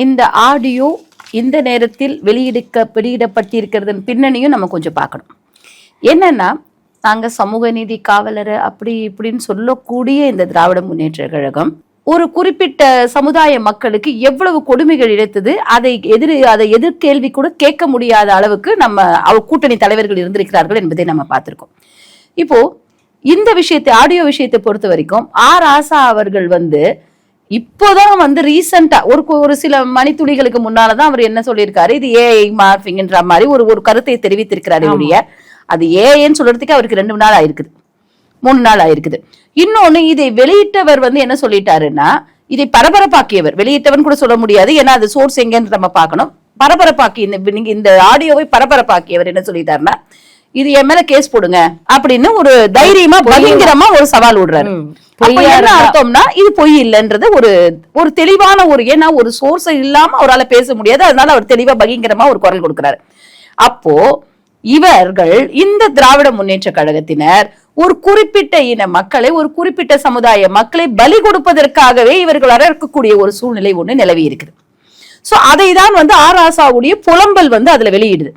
இந்த ஆடியோ இந்த நேரத்தில் வெளியிடப்பட்டிருக்கிறதன் பின்னணியும் நம்ம கொஞ்சம் பார்க்கணும். என்னன்னா, நாங்கள் சமூக நீதி காவலர் அப்படி இப்படின்னு சொல்லக்கூடிய இந்த திராவிட முன்னேற்ற கழகம் ஒரு குறிப்பிட்ட சமுதாய மக்களுக்கு எவ்வளவு கொடுமைகள் இழைத்தது, அதை எதிர்கேள்வி கூட கேட்க முடியாத அளவுக்கு நம்ம கூட்டணி தலைவர்கள் இருந்திருக்கிறார்கள் என்பதை நம்ம பார்த்திருக்கோம். இப்போ இந்த விஷயத்தை, ஆடியோ விஷயத்தை பொறுத்த வரைக்கும் ராசா அவர்கள் இப்போதான் ரீசெண்டா ஒரு சில மணித்துளிகளுக்கு முன்னாலதான் அவர் என்ன சொல்லியிருக்காரு, இது ஏஐ மார்பிங்ன்ற மாதிரி ஒரு கருத்தை தெரிவித்திருக்கிறாரு. அது ஏஐன்னு சொல்றதுக்கு அவருக்கு 2 நாள் ஆயிருக்குது, 3 நாள் ஆயிருக்குது. இன்னொன்னு, இதை வெளியிட்டவர் என்ன சொல்லிட்டாருன்னா, இதை பரபரப்பாக்கியவர், வெளியிட்டவன் கூட சொல்ல முடியாது, ஏன்னா அது சோர்ஸ் எங்கன்னு நம்ம பார்க்கணும். பரபரப்பாக்கி இந்த ஆடியோவை பரபரப்பாக்கியவர் என்ன சொல்லிட்டாருன்னா, இது என் மேல கேஸ் போடுங்க அப்படின்னு ஒரு தைரியமா பயங்கரமா ஒரு சவால் விடுறாரு. என்ன அர்த்தம்னா, இது பொய் இல்லைன்றது ஒரு தெளிவான ஏன்னா ஒரு சோர்ஸ் இல்லாம அவரால் பேச முடியாது, அதனால அவர் தெளிவா பயங்கரமா ஒரு குரல் கொடுக்கிறாரு. அப்போ இவர்கள், இந்த திராவிட முன்னேற்ற கழகத்தினர் ஒரு குறிப்பிட்ட இன மக்களை, ஒரு குறிப்பிட்ட சமுதாய மக்களை பலி கொடுப்பதற்காகவே இவர்கள் இருக்கக்கூடிய ஒரு சூழ்நிலை ஒண்ணு நிலவி இருக்குது. சோ அதை தான் ராசாவுடைய புலம்பல் அதுல வெளியிடுது.